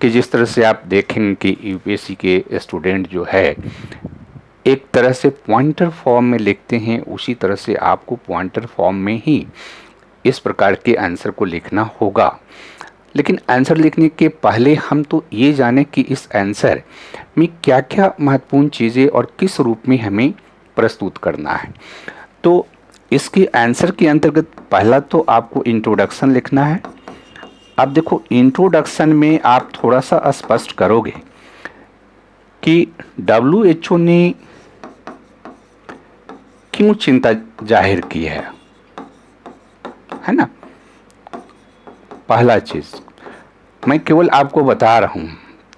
कि जिस तरह से आप देखेंगे कि यूपीएससी के स्टूडेंट जो है एक तरह से पॉइंटर फॉर्म में लिखते हैं, उसी तरह से आपको पॉइंटर फॉर्म में ही इस प्रकार के आंसर को लिखना होगा। लेकिन आंसर लिखने के पहले हम तो ये जानें कि इस आंसर में क्या क्या महत्वपूर्ण चीज़ें और किस रूप में हमें प्रस्तुत करना है। तो इसके आंसर के अंतर्गत पहला तो आपको इंट्रोडक्शन लिखना है। अब देखो, इंट्रोडक्शन में आप थोड़ा सा स्पष्ट करोगे कि WHO ने क्यों चिंता जाहिर की है ना। पहला चीज मैं केवल आपको बता रहा हूं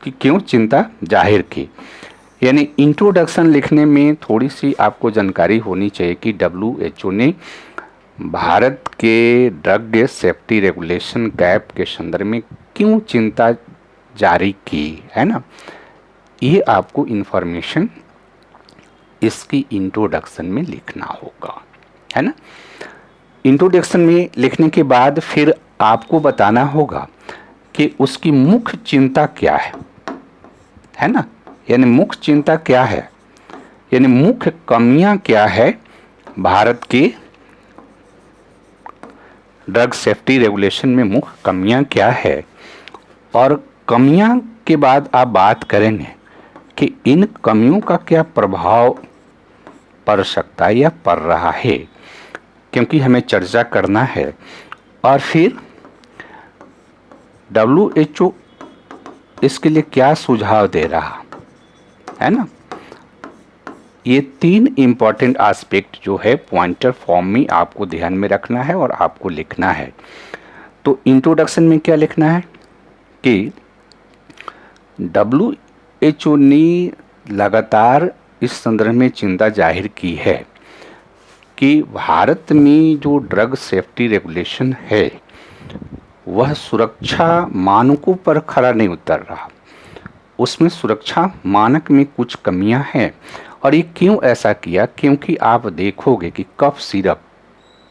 कि क्यों चिंता जाहिर की, यानी इंट्रोडक्शन लिखने में थोड़ी सी आपको जानकारी होनी चाहिए कि WHO ने भारत के ड्रग सेफ्टी रेगुलेशन गैप के संदर्भ में क्यों चिंता जारी की है ना। ये आपको इंफॉर्मेशन इसकी इंट्रोडक्शन में लिखना होगा, है ना। इंट्रोडक्शन में लिखने के बाद फिर आपको बताना होगा कि उसकी मुख्य चिंता क्या है ना। यानी मुख्य चिंता क्या है, यानी मुख्य कमियां क्या है भारत के ड्रग सेफ्टी रेगुलेशन में, मुख्य कमियां क्या है। और कमियां के बाद आप बात करेंगे कि इन कमियों का क्या प्रभाव पड़ सकता है या पड़ रहा है, क्योंकि हमें चर्चा करना है। और फिर WHO इसके लिए क्या सुझाव दे रहा है ना। ये 3 इंपॉर्टेंट एस्पेक्ट जो है पॉइंटर फॉर्म में आपको ध्यान में रखना है और आपको लिखना है। तो इंट्रोडक्शन में क्या लिखना है कि WHO ने लगातार इस संदर्भ में चिंता जाहिर की है कि भारत में जो ड्रग सेफ्टी रेगुलेशन है वह सुरक्षा मानकों पर खरा नहीं उतर रहा, उसमें सुरक्षा मानक में कुछ कमियां हैं। और ये क्यों ऐसा किया, क्योंकि आप देखोगे कि कफ सिरप,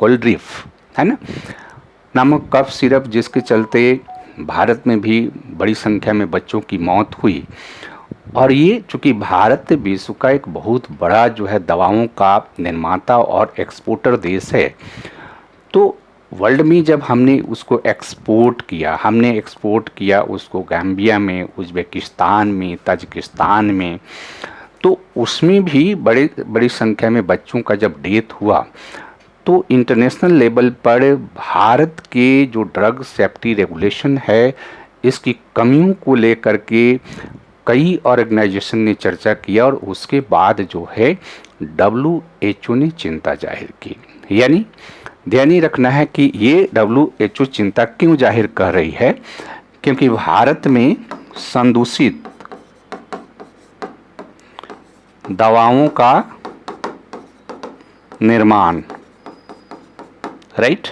कोल्ड्रिफ है ना, नामक कफ सिरप जिसके चलते भारत में भी बड़ी संख्या में बच्चों की मौत हुई। और ये चूँकि भारत विश्व का एक बहुत बड़ा जो है दवाओं का निर्माता और एक्सपोर्टर देश है, तो वर्ल्ड में जब हमने उसको हमने एक्सपोर्ट किया उसको गाम्बिया में, उज़्बेकिस्तान में, ताजिकिस्तान में, तो उसमें भी बड़ी संख्या में बच्चों का जब डेथ हुआ, तो इंटरनेशनल लेवल पर भारत के जो ड्रग सेफ्टी रेगुलेशन है इसकी कमियों को लेकर के कई ऑर्गेनाइजेशन ने चर्चा किया और उसके बाद जो है WHO ने चिंता जाहिर की। यानी ध्यान ही रखना है कि ये WHO चिंता क्यों जाहिर कर रही है, क्योंकि भारत में संदूषित दवाओं का निर्माण, राइट,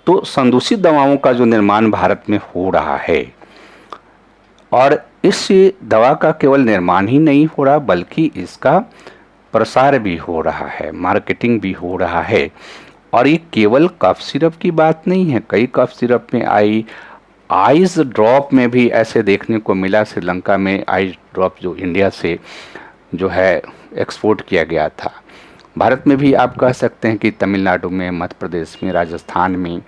तो संदूषित दवाओं का जो निर्माण भारत में हो रहा है, और इस दवा का केवल निर्माण ही नहीं हो रहा बल्कि इसका प्रसार भी हो रहा है, मार्केटिंग भी हो रहा है। और ये केवल कफ सिरप की बात नहीं है, कई कफ सिरप में आइज ड्रॉप में भी ऐसे देखने को मिला। श्रीलंका में आइज ड्रॉप जो इंडिया से जो है एक्सपोर्ट किया गया था। भारत में भी आप कह सकते हैं कि तमिलनाडु में, मध्य प्रदेश में, राजस्थान में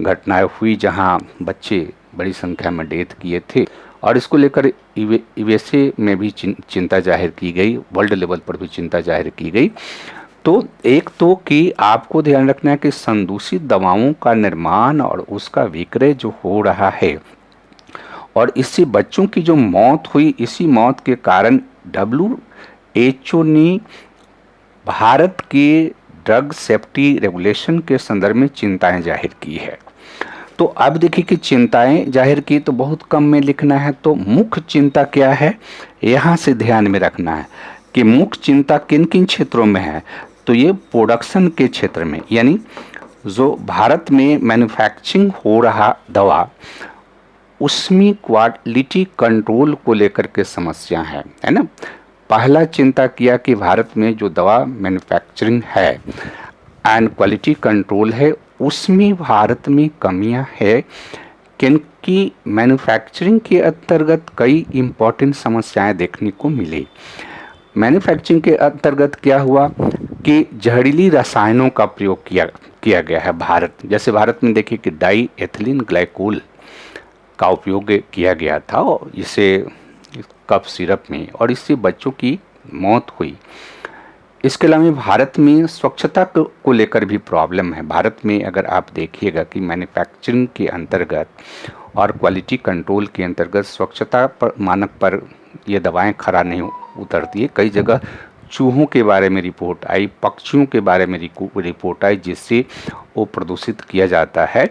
घटनाएं हुई जहां बच्चे बड़ी संख्या में डेथ किए थे। और इसको लेकर यूएसए में भी चिंता जाहिर की गई, वर्ल्ड लेवल पर भी चिंता जाहिर की गई। तो एक तो कि आपको ध्यान रखना है कि संदूषित दवाओं का निर्माण और उसका विक्रय जो हो रहा है और इससे बच्चों की जो मौत हुई, इसी मौत के कारण WHO ने भारत के ड्रग सेफ्टी रेगुलेशन के संदर्भ में चिंताएं जाहिर की है। तो अब देखिए कि चिंताएं जाहिर की तो बहुत कम में लिखना है, तो मुख्य चिंता क्या है यहाँ से ध्यान में रखना है कि मुख्य चिंता किन किन क्षेत्रों में है। तो ये प्रोडक्शन के क्षेत्र में, यानी जो भारत में मैन्युफैक्चरिंग हो रहा दवा उसमें क्वालिटी कंट्रोल को लेकर के समस्या है ना। पहला चिंता किया कि भारत में जो दवा मैन्युफैक्चरिंग है एंड क्वालिटी कंट्रोल है उसमें भारत में कमियां है, क्योंकि मैन्युफैक्चरिंग के अंतर्गत कई इम्पोर्टेंट समस्याएं देखने को मिली। मैन्युफैक्चरिंग के अंतर्गत क्या हुआ कि जहरीली रसायनों का प्रयोग किया गया है। जैसे भारत में देखिए कि डाई एथिलीन ग्लाइकोल का उपयोग किया गया था, और इसे कफ सिरप में, और इससे बच्चों की मौत हुई। इसके अलावा भारत में स्वच्छता को लेकर भी प्रॉब्लम है। भारत में अगर आप देखिएगा कि मैन्युफैक्चरिंग के अंतर्गत और क्वालिटी कंट्रोल के अंतर्गत स्वच्छता पर मानक पर ये दवाएं खरा नहीं उतरती है। कई जगह चूहों के बारे में रिपोर्ट आई, पक्षियों के बारे में रिपोर्ट आई, जिससे वो प्रदूषित किया जाता है।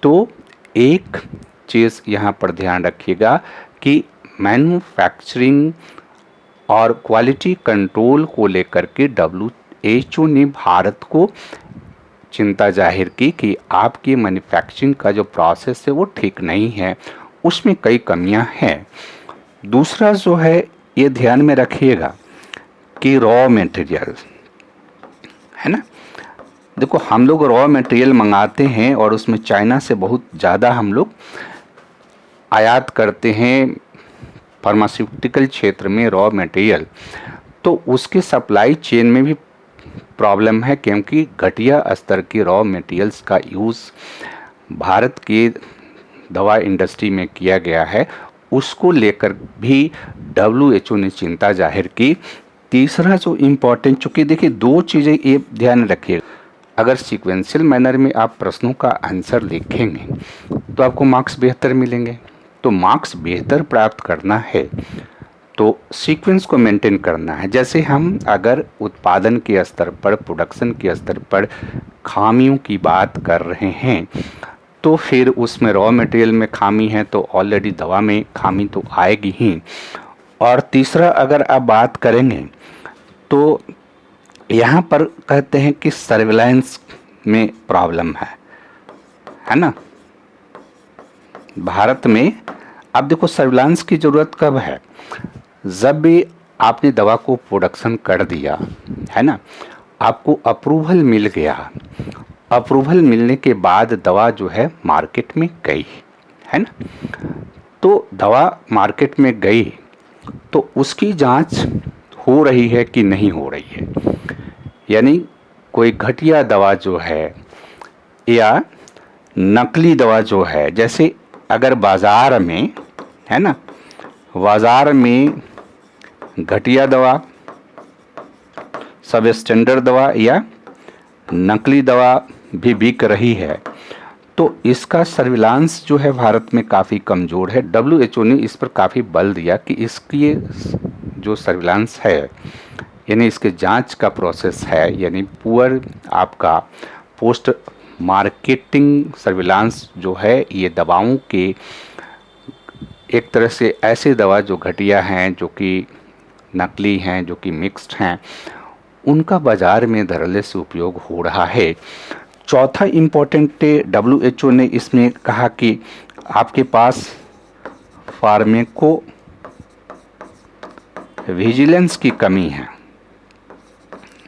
तो एक चीज़ यहाँ पर ध्यान रखिएगा कि मैन्युफैक्चरिंग और क्वालिटी कंट्रोल को लेकर के WHO ने भारत को चिंता जाहिर की कि आपकी मैन्युफैक्चरिंग का जो प्रोसेस है वो ठीक नहीं है, उसमें कई कमियां हैं। दूसरा जो है, ये ध्यान में रखिएगा कि रॉ मटेरियल है ना, देखो हम लोग रॉ मटेरियल मंगाते हैं और उसमें चाइना से बहुत ज़्यादा हम लोग आयात करते हैं फार्मास्यूटिकल क्षेत्र में रॉ मटेरियल। तो उसके सप्लाई चेन में भी प्रॉब्लम है, क्योंकि घटिया स्तर के रॉ मटेरियल्स का यूज़ भारत के दवा इंडस्ट्री में किया गया है। उसको लेकर भी WHO ने चिंता जाहिर की। तीसरा जो इम्पोर्टेंट, चूँकि देखिए दो चीज़ें ये ध्यान रखिए, अगर सीक्वेंशियल मैनर में आप प्रश्नों का आंसर लिखेंगे तो आपको मार्क्स बेहतर मिलेंगे। तो मार्क्स बेहतर प्राप्त करना है तो सीक्वेंस को मेंटेन करना है। जैसे हम अगर उत्पादन के स्तर पर, प्रोडक्शन के स्तर पर खामियों की बात कर रहे हैं, तो फिर उसमें रॉ मटेरियल में खामी है तो ऑलरेडी दवा में खामी तो आएगी ही। और तीसरा अगर आप बात करेंगे तो यहाँ पर कहते हैं कि सर्विलांस में प्रॉब्लम है ना। भारत में अब देखो सर्विलांस की ज़रूरत कब है, जब भी आपने दवा को प्रोडक्शन कर दिया है ना, आपको अप्रूवल मिल गया, अप्रूवल मिलने के बाद दवा जो है मार्केट में गई है ना। तो दवा मार्केट में गई तो उसकी जांच हो रही है कि नहीं हो रही है, यानी कोई घटिया दवा जो है या नकली दवा जो है, जैसे अगर बाज़ार में है ना, बाज़ार में घटिया दवा, सब स्टैंडर्ड दवा या नकली दवा भी बिक रही है, तो इसका सर्विलांस जो है भारत में काफ़ी कमज़ोर है। WHO ने इस पर काफ़ी बल दिया कि इसकी जो सर्विलांस है, यानी इसके जांच का प्रोसेस है, यानी पुअर आपका पोस्ट मार्केटिंग सर्विलांस जो है, ये दवाओं के एक तरह से ऐसे दवा जो घटिया हैं, जो कि नकली हैं, जो कि मिक्स्ड हैं, उनका बाज़ार में धड़ल्ले से उपयोग हो रहा है। चौथा इम्पोर्टेंट, WHO ने इसमें कहा कि आपके पास फार्मेको विजिलेंस की कमी है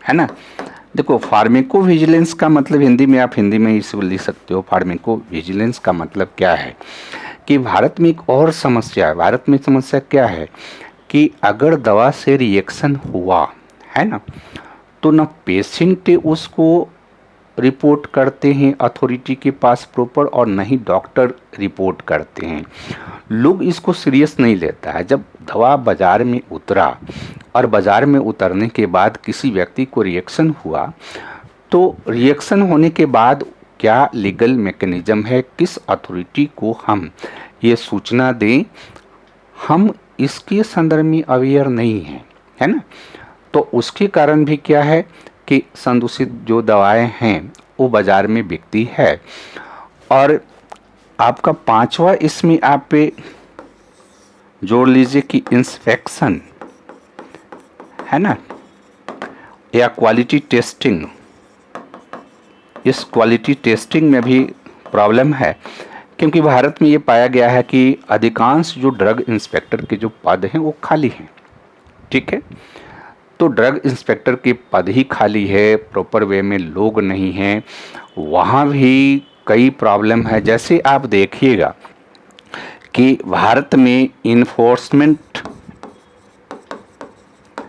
ना। देखो फार्मेको विजिलेंस का मतलब हिंदी में, आप हिंदी में इसे लिख सकते हो। फार्मेको विजिलेंस का मतलब क्या है कि भारत में एक और समस्या है। भारत में समस्या क्या है कि अगर दवा से रिएक्शन हुआ है ना, तो ना पेशेंट उसको रिपोर्ट करते हैं अथॉरिटी के पास प्रॉपर, और नहीं डॉक्टर रिपोर्ट करते हैं। लोग इसको सीरियस नहीं लेता है। जब दवा बाज़ार में उतरा और बाज़ार में उतरने के बाद किसी व्यक्ति को रिएक्शन हुआ, तो रिएक्शन होने के बाद क्या लीगल मैकेनिज़्म है, किस अथॉरिटी को हम ये सूचना दें, हम इसके संदर्भ में अवेयर नहीं हैं, है ना। तो उसके कारण भी क्या है कि संदूषित जो दवाएं हैं वो बाज़ार में बिकती है। और आपका पांचवा इसमें आप पे जोड़ लीजिए कि इंस्पेक्शन है ना, या क्वालिटी टेस्टिंग। इस क्वालिटी टेस्टिंग में भी प्रॉब्लम है, क्योंकि भारत में ये पाया गया है कि अधिकांश जो ड्रग इंस्पेक्टर के जो पद हैं वो खाली हैं, ठीक है। तो ड्रग इंस्पेक्टर के पद ही खाली है, प्रॉपर वे में लोग नहीं हैं, वहाँ भी कई प्रॉब्लम है। जैसे आप देखिएगा कि भारत में इन्फोर्समेंट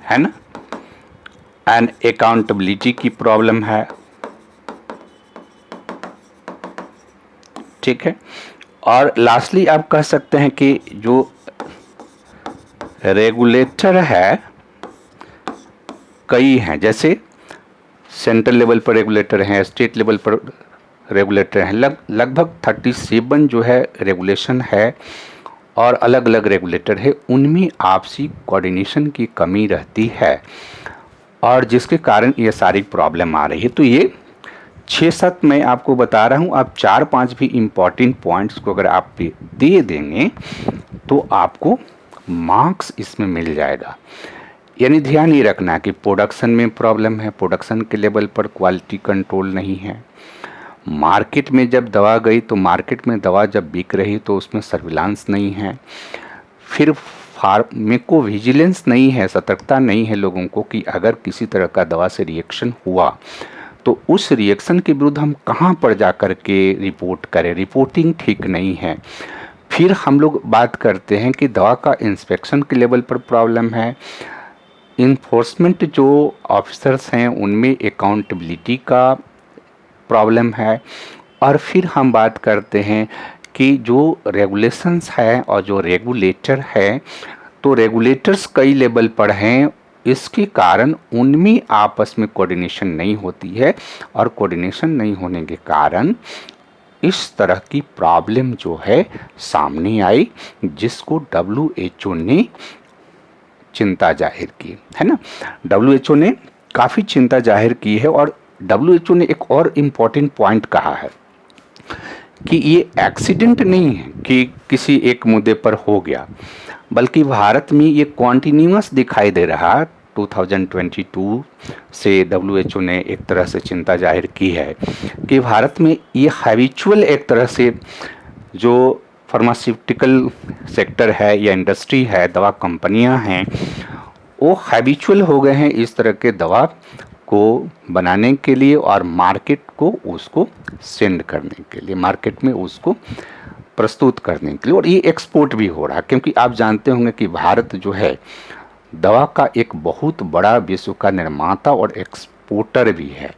है ना, एंड अकाउंटेबिलिटी की प्रॉब्लम है, ठीक है। और लास्टली आप कह सकते हैं कि जो रेगुलेटर है कई हैं, जैसे सेंट्रल लेवल पर रेगुलेटर हैं, स्टेट लेवल पर रेगुलेटर हैं, लगभग 37 जो है रेगुलेशन है और अलग अलग रेगुलेटर है, उनमें आपसी कोऑर्डिनेशन की कमी रहती है और जिसके कारण ये सारी प्रॉब्लम आ रही है। तो ये 6-7 मैं आपको बता रहा हूँ, आप 4-5 भी इम्पॉर्टेंट पॉइंट्स को अगर आप दे देंगे तो आपको मार्क्स इसमें मिल जाएगा। यानी ध्यान ये रखना कि प्रोडक्शन में प्रॉब्लम है, प्रोडक्शन के लेवल पर क्वालिटी कंट्रोल नहीं है, मार्केट में जब दवा गई तो मार्केट में दवा जब बिक रही तो उसमें सर्विलांस नहीं है, फिर फार्मेको विजिलेंस नहीं है, सतर्कता नहीं है लोगों को कि अगर किसी तरह का दवा से रिएक्शन हुआ तो उस रिएक्शन के विरुद्ध हम कहाँ पर जा कर के रिपोर्ट करें, रिपोर्टिंग ठीक नहीं है। फिर हम लोग बात करते हैं कि दवा का इंस्पेक्शन के लेवल पर प्रॉब्लम है, इन्फोर्समेंट जो ऑफिसर्स हैं उनमें अकाउंटेबिलिटी का प्रॉब्लम है, और फिर हम बात करते हैं कि जो रेगुलेशंस है और जो रेगुलेटर है, तो रेगुलेटर्स कई लेवल पर हैं, इसके कारण उनमें आपस में कोऑर्डिनेशन नहीं होती है और कोऑर्डिनेशन नहीं होने के कारण इस तरह की प्रॉब्लम जो है सामने आई, जिसको WHO ने चिंता जाहिर की है ना। WHO ने काफ़ी चिंता जाहिर की है और WHO ने एक और इम्पॉर्टेंट पॉइंट कहा है कि ये एक्सीडेंट नहीं है कि किसी एक मुद्दे पर हो गया, बल्कि भारत में ये कॉन्टिन्यूअस दिखाई दे रहा। 2022 से WHO ने एक तरह से चिंता जाहिर की है कि भारत में ये हैबिचुअल एक तरह से जो फार्मास्यूटिकल सेक्टर है या इंडस्ट्री है, दवा कंपनियां हैं, वो हैबिचुअल हो गए हैं इस तरह के दवा को बनाने के लिए और मार्केट को उसको सेंड करने के लिए, मार्केट में उसको प्रस्तुत करने के लिए, और ये एक्सपोर्ट भी हो रहा है क्योंकि आप जानते होंगे कि भारत जो है दवा का एक बहुत बड़ा विश्व का निर्माता और एक्सपोर्टर भी है,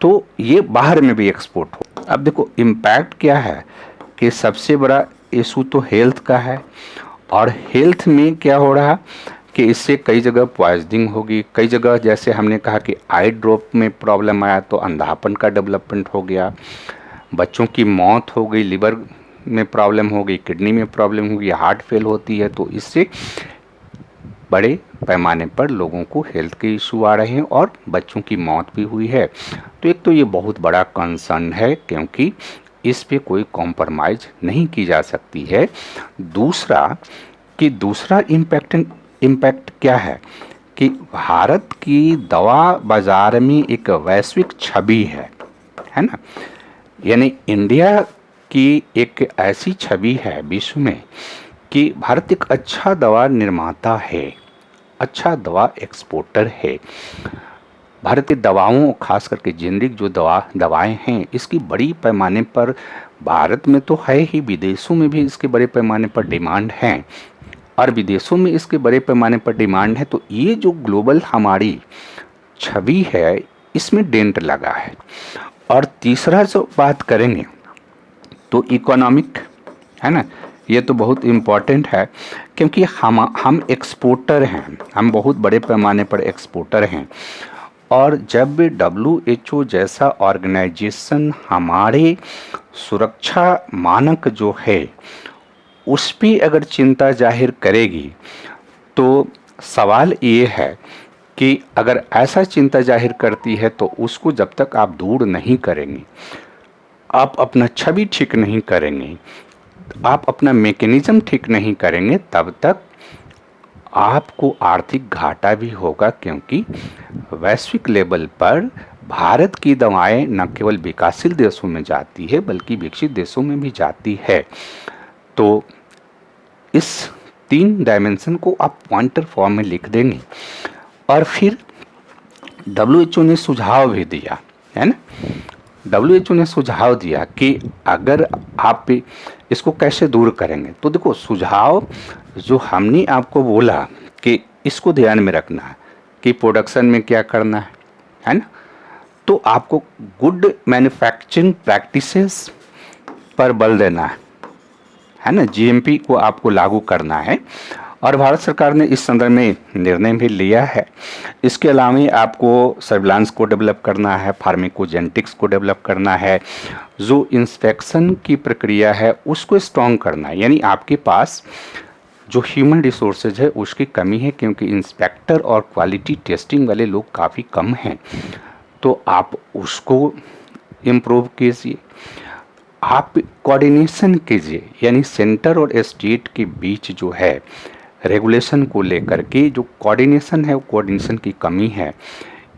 तो ये बाहर में भी एक्सपोर्ट हो। अब देखो इम्पैक्ट क्या है कि सबसे बड़ा इशू तो हेल्थ का है, और हेल्थ में क्या हो रहा कि इससे कई जगह पॉइजनिंग होगी, कई जगह जैसे हमने कहा कि आई ड्रॉप में प्रॉब्लम आया तो अंधापन का डेवलपमेंट हो गया, बच्चों की मौत हो गई, लिवर में प्रॉब्लम हो गई, किडनी में प्रॉब्लम हो गई, हार्ट फेल होती है, तो इससे बड़े पैमाने पर लोगों को हेल्थ के इशू आ रहे हैं और बच्चों की मौत भी हुई है। तो एक तो ये बहुत बड़ा कंसर्न है क्योंकि इस पे कोई कॉम्प्रोमाइज़ नहीं की जा सकती है। दूसरा इम्पैक्ट क्या है कि भारत की दवा बाज़ार में एक वैश्विक छवि है ना, यानी इंडिया की एक ऐसी छवि है विश्व में कि भारत एक अच्छा दवा निर्माता है, अच्छा दवा एक्सपोर्टर है। भारत की दवाओं, खास करके जेनरिक जो दवाएं हैं, इसकी बड़ी पैमाने पर भारत में तो है ही, विदेशों में भी इसके बड़े पैमाने पर डिमांड है, और विदेशों में इसके बड़े पैमाने पर डिमांड है। तो ये जो ग्लोबल हमारी छवि है इसमें डेंट लगा है। और तीसरा जो बात करेंगे तो इकोनॉमिक है ना, ये तो बहुत इम्पॉर्टेंट है क्योंकि हम एक्सपोर्टर हैं, हम बहुत बड़े पैमाने पर एक्सपोर्टर हैं, और जब WHO जैसा ऑर्गेनाइजेशन हमारे सुरक्षा मानक जो है उस पर अगर चिंता जाहिर करेगी तो सवाल ये है कि अगर ऐसा चिंता जाहिर करती है तो उसको जब तक आप दूर नहीं करेंगे, आप अपना छवि ठीक नहीं करेंगे, आप अपना मैकेनिज्म ठीक नहीं करेंगे, तब तक आपको आर्थिक घाटा भी होगा, क्योंकि वैश्विक लेवल पर भारत की दवाएं न केवल विकासशील देशों में जाती है बल्कि विकसित देशों में भी जाती है। तो इस 3 डायमेंशन को आप पॉइंटर फॉर्म में लिख देंगे और फिर WHO ने सुझाव भी दिया, है ना। WHO ने सुझाव दिया कि अगर आप इसको कैसे दूर करेंगे, तो देखो सुझाव जो हमने आपको बोला कि इसको ध्यान में रखना है कि प्रोडक्शन में क्या करना है ना। तो आपको गुड मैन्युफैक्चरिंग प्रैक्टिसेस पर बल देना है ना। GMP को आपको लागू करना है और भारत सरकार ने इस संदर्भ में निर्णय भी लिया है। इसके अलावा आपको सर्विलांस को डेवलप करना है, फार्माकोजेनेटिक्स को डेवलप करना है, जो इंस्पेक्शन की प्रक्रिया है उसको स्ट्रॉन्ग करना है। यानी आपके पास जो ह्यूमन रिसोर्सेज है उसकी कमी है, क्योंकि इंस्पेक्टर और क्वालिटी टेस्टिंग वाले लोग काफ़ी कम हैं। तो आप उसको इम्प्रूव कीजिए, आप कोऑर्डिनेशन कीजिए, यानी सेंटर और स्टेट के बीच जो है रेगुलेशन को लेकर के जो कोऑर्डिनेशन है, वो कोऑर्डिनेशन की कमी है।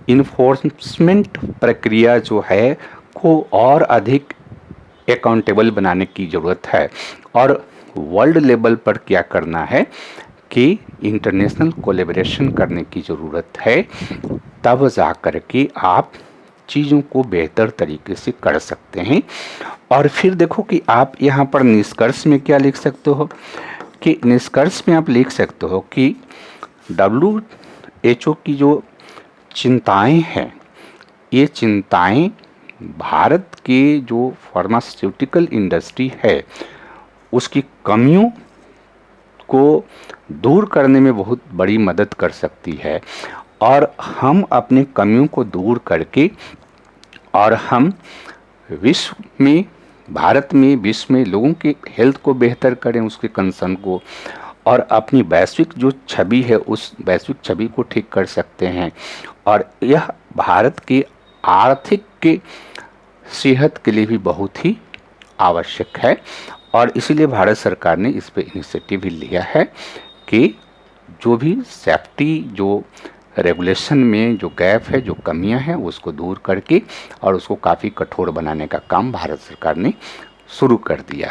इन्फोर्समेंट प्रक्रिया जो है को और अधिक अकाउंटेबल बनाने की ज़रूरत है। और वर्ल्ड लेवल पर क्या करना है कि इंटरनेशनल कोलैबोरेशन करने की ज़रूरत है, तब जा कर के आप चीज़ों को बेहतर तरीके से कर सकते हैं। और फिर देखो कि आप यहाँ पर निष्कर्ष में क्या लिख सकते हो, कि निष्कर्ष में आप लिख सकते हो कि WHO की जो चिंताएं हैं, ये चिंताएं भारत के जो फार्मास्यूटिकल इंडस्ट्री है उसकी कमियों को दूर करने में बहुत बड़ी मदद कर सकती है। और हम अपने कमियों को दूर करके और हम विश्व में, भारत में, विश्व में लोगों के हेल्थ को बेहतर करें, उसके कंसर्न को, और अपनी वैश्विक जो छवि है उस वैश्विक छवि को ठीक कर सकते हैं। और यह भारत की आर्थिक के सेहत के लिए भी बहुत ही आवश्यक है। और इसीलिए भारत सरकार ने इस पे इनिशिएटिव भी लिया है कि जो भी सेफ्टी जो रेगुलेशन में जो गैप है, जो कमियां हैं, उसको दूर करके और उसको काफ़ी कठोर बनाने का काम भारत सरकार ने शुरू कर दिया।